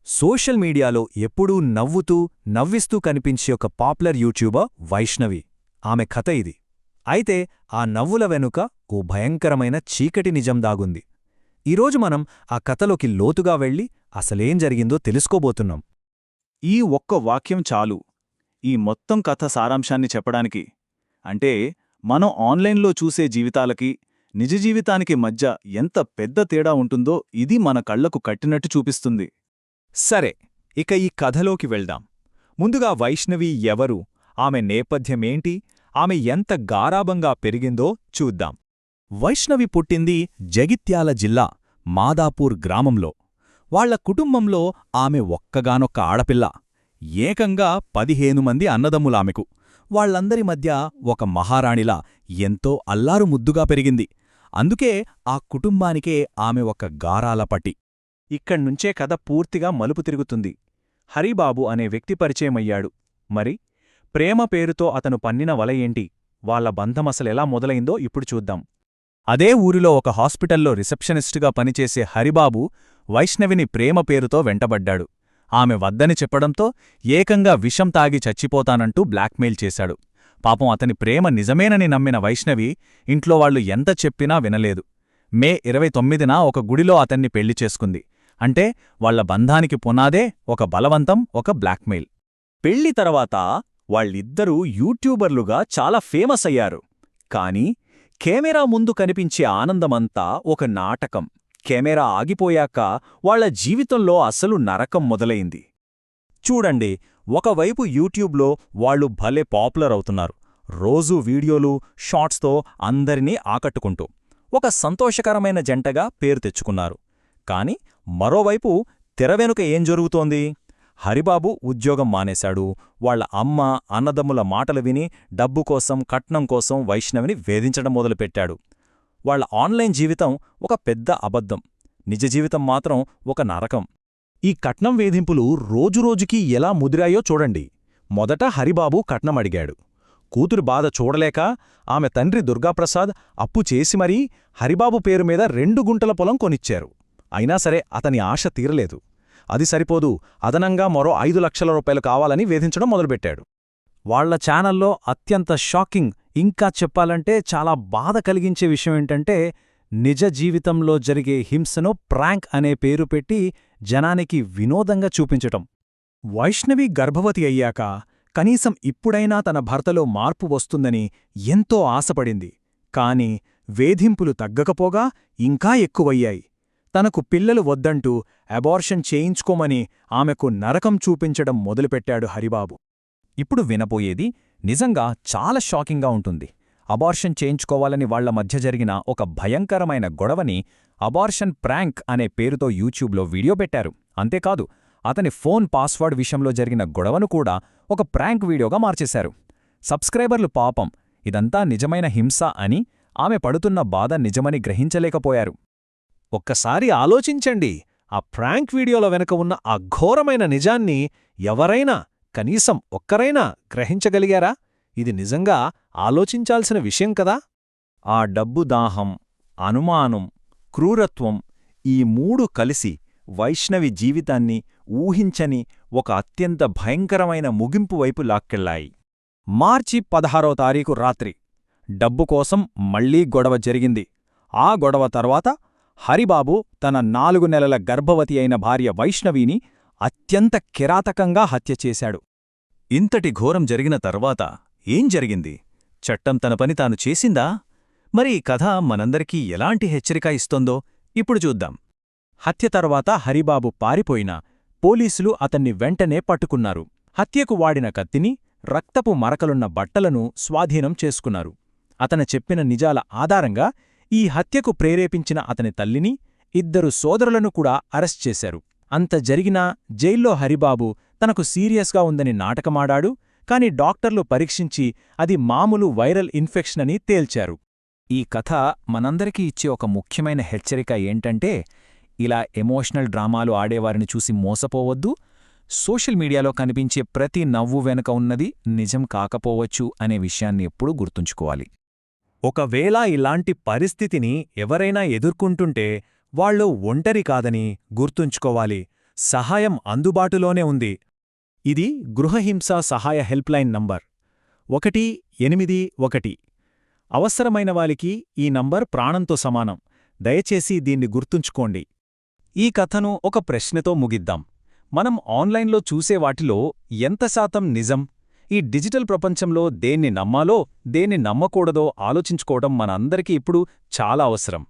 Social మీడియాలో ఎప్పుడూ నవ్వుతూ నవ్విస్తూ కనిపించే ఒక పాపులర్ యూట్యూబర్ వైష్ణవి. ఆమె కథ ఇది. అయితే ఆ నవ్వుల వెనుక ఓ భయంకరమైన చీకటి నిజం దాగుంది. ఈరోజు మనం ఆ కథలోకి లోతుగా వెళ్ళి అసలేం జరిగిందో తెలుసుకోబోతున్నాం. ఈ ఒక్క వాక్యం చాలు ఈ మొత్తం కథ సారాంశాన్ని చెప్పడానికి. అంటే మనం ఆన్లైన్లో చూసే జీవితాలకి నిజ జీవితానికి మధ్య ఎంత పెద్ద తేడా ఉంటుందో ఇది మన కళ్లకు కట్టినట్టు చూపిస్తుంది. సరే, ఇక ఈ కథలోకి వెళ్దాం. ముందుగా వైష్ణవి ఎవరు, ఆమె నేపథ్యమేంటి, ఆమె ఎంత గారాబంగా పెరిగిందో చూద్దాం. వైష్ణవి పుట్టింది జగిత్యాల జిల్లా మాదాపూర్ గ్రామంలో. వాళ్ల కుటుంబంలో ఆమె ఒక్కగానొక్క ఆడపిల్ల. ఏకంగా 15 మంది అన్నదమ్ములామెకు. వాళ్లందరి మధ్య ఒక మహారాణిలా ఎంతో అల్లారు ముద్దుగా పెరిగింది. అందుకే ఆ కుటుంబానికే ఆమె ఒక గారాలపటి. ఇక్కడ్నుంచే కథ పూర్తిగా మలుపు తిరుగుతుంది. హరిబాబు అనే వ్యక్తి పరిచయమయ్యాడు. మరి ప్రేమ పేరుతో అతను పన్నిన వల ఏంటి, వాళ్ల బంధమసలెలా మొదలైందో ఇప్పుడు చూద్దాం. అదే ఊరిలో ఒక హాస్పిటల్లో రిసెప్షనిస్టుగా పనిచేసే హరిబాబు వైష్ణవిని ప్రేమ పేరుతో వెంటబడ్డాడు. ఆమె వద్దని చెప్పడంతో ఏకంగా విషం తాగి చచ్చిపోతానంటూ బ్లాక్మెయిల్ చేశాడు. పాపం అతని ప్రేమ నిజమేనని నమ్మిన వైష్ణవి ఇంట్లో వాళ్లు ఎంత చెప్పినా వినలేదు. మే 29న ఒక గుడిలో అతన్ని పెళ్లి చేసుకుంది. అంటే వాళ్ల బంధానికి పునాదే ఒక బలవంతం, ఒక బ్లాక్మెయిల్. పెళ్లి తర్వాత వాళ్ళిద్దరూ యూట్యూబర్లుగా చాలా ఫేమస్ అయ్యారు. కాని కెమెరా ముందు కనిపించే ఆనందమంతా ఒక నాటకం. కెమెరా ఆగిపోయాక వాళ్ల జీవితంలో అసలు నరకం మొదలైంది. చూడండి, ఒకవైపు యూట్యూబ్లో వాళ్లు భలే పాపులర్ అవుతున్నారు. రోజూ వీడియోలు, షార్ట్స్తో అందరినీ ఆకట్టుకుంటూ ఒక సంతోషకరమైన జంటగా పేరు తెచ్చుకున్నారు. కాని మరోవైపు తెరవెనుక ఏం జరుగుతోంది? హరిబాబు ఉద్యోగం మానేశాడు. వాళ్ల అమ్మ, అన్నదమ్ముల మాటలు విని డబ్బు కోసం, కట్నం కోసం వైష్ణవిని వేధించడం మొదలుపెట్టాడు. వాళ్ల ఆన్లైన్ జీవితం ఒక పెద్ద అబద్ధం, నిజ జీవితం మాత్రం ఒక నరకం. ఈ కట్నం వేధింపులు రోజురోజుకీ ఎలా ముదిరాయో చూడండి. మొదట హరిబాబు కట్నమడిగాడు. కూతురు బాధ చూడలేక ఆమె తండ్రి దుర్గాప్రసాద్ అప్పు చేసి మరీ హరిబాబు పేరు మీద 2 గుంటల పొలం కొనిచ్చారు. అయినా సరే అతని ఆశ తీరలేదు. అది సరిపోదు, అదనంగా మరో 5 లక్షల రూపాయలు కావాలని వేధించడం మొదలుపెట్టాడు. వాళ్ల ఛానల్లో అత్యంత షాకింగ్, ఇంకా చెప్పాలంటే చాలా బాధ కలిగించే విషయమేంటంటే, నిజ జీవితంలో జరిగే హింసను ప్రాంక్ అనే పేరు పెట్టి జనానికి వినోదంగా చూపించటం. వైష్ణవి గర్భవతి అయ్యాక కనీసం ఇప్పుడైనా తన భర్తలో మార్పు వస్తుందని ఎంతో ఆశపడింది. కాని వేధింపులు తగ్గకపోగా ఇంకా ఎక్కువయ్యాయి. తనకు పిల్లలు వద్దంటూ అబార్షన్ చేయించుకోమని ఆమెకు నరకం చూపించడం మొదలుపెట్టాడు హరిబాబు. ఇప్పుడు వినపోయేది నిజంగా చాలా షాకింగ్గా ఉంటుంది. అబార్షన్ చేయించుకోవాలని వాళ్ల మధ్య జరిగిన ఒక భయంకరమైన గొడవని అబార్షన్ ప్రాంక్ అనే పేరుతో యూట్యూబ్లో వీడియో పెట్టారు. అంతేకాదు, అతని ఫోన్ పాస్వర్డ్ విషయంలో జరిగిన గొడవను కూడా ఒక ప్రాంక్ వీడియోగా మార్చేశారు. సబ్స్క్రైబర్లు పాపం ఇదంతా నిజమైన హింస అని, ఆమె పడుతున్న బాధ నిజమని గ్రహించలేకపోయారు. ఒక్కసారి ఆలోచించండి, ఆ ప్రాంక్ వీడియోల వెనుక ఉన్న ఆ ఘోరమైన నిజాన్ని ఎవరైనా, కనీసం ఒక్కరైనా గ్రహించగలిగారా? ఇది నిజంగా ఆలోచించాల్సిన విషయం కదా. ఆ డబ్బు దాహం, అనుమానం, క్రూరత్వం, ఈ 3 కలిసి వైష్ణవి జీవితాన్ని ఊహించని ఒక అత్యంత భయంకరమైన ముగింపు వైపు లాక్కెళ్లాయి. మార్చి 16వ తారీఖు రాత్రి డబ్బు కోసం మళ్లీ గొడవ జరిగింది. ఆ గొడవ తర్వాత హరిబాబు తన 4 నెలల గర్భవతి అయిన భార్య వైష్ణవిని అత్యంత కిరాతకంగా హత్య చేశాడు. ఇంతటి ఘోరం జరిగిన తర్వాత ఏం జరిగింది? చట్టం తన పని తాను చేసిందా? మరి ఈ కథ మనందరికీ ఎలాంటి హెచ్చరిక ఇస్తోందో ఇప్పుడు చూద్దాం. హత్య తర్వాత హరిబాబు పారిపోయినా పోలీసులు అతన్ని వెంటనే పట్టుకున్నారు. హత్యకు వాడిన కత్తిని, రక్తపు మరకలున్న బట్టలను స్వాధీనం చేసుకున్నారు. అతను చెప్పిన నిజాల ఆధారంగా ఈ హత్యకు ప్రేరేపించిన అతని తల్లిని, 2 సోదరులను కూడా అరెస్ట్ చేశారు. అంత జరిగినా జైల్లో హరిబాబు తనకు సీరియస్గా ఉందని నాటకమాడాడు. కాని డాక్టర్లు పరీక్షించి అది మామూలు వైరల్ ఇన్ఫెక్షన్ అని తేల్చారు. ఈ కథ మనందరికీ ఇచ్చే ఒక ముఖ్యమైన హెచ్చరిక ఏంటంటే, ఇలా ఎమోషనల్ డ్రామాలు ఆడేవారిని చూసి మోసపోవద్దు. సోషల్ మీడియాలో కనిపించే ప్రతి నవ్వు వెనుక ఉన్నది నిజం కాకపోవచ్చు అనే విషయాన్ని ఎప్పుడూ గుర్తుంచుకోవాలి. ఒకవేళ ఇలాంటి పరిస్థితిని ఎవరైనా ఎదుర్కొంటుంటే వాళ్లు ఒంటరి కాదని గుర్తుంచుకోవాలి. సహాయం అందుబాటులోనే ఉంది. ఇది గృహహింస సహాయ హెల్ప్లైన్ నంబర్ 181. అవసరమైన వారికి ఈ నంబర్ ప్రాణంతో సమానం. దయచేసి దీన్ని గుర్తుంచుకోండి. ఈ కథను ఒక ప్రశ్నతో ముగిద్దాం. మనం ఆన్లైన్లో చూసే వాటిలో ఎంత శాతం నిజం? ఈ డిజిటల్ ప్రపంచంలో దేన్ని నమ్మాలో, దేన్ని నమ్మకూడదో ఆలోచించుకోవడం మనందరికీ ఇప్పుడు చాలా అవసరం.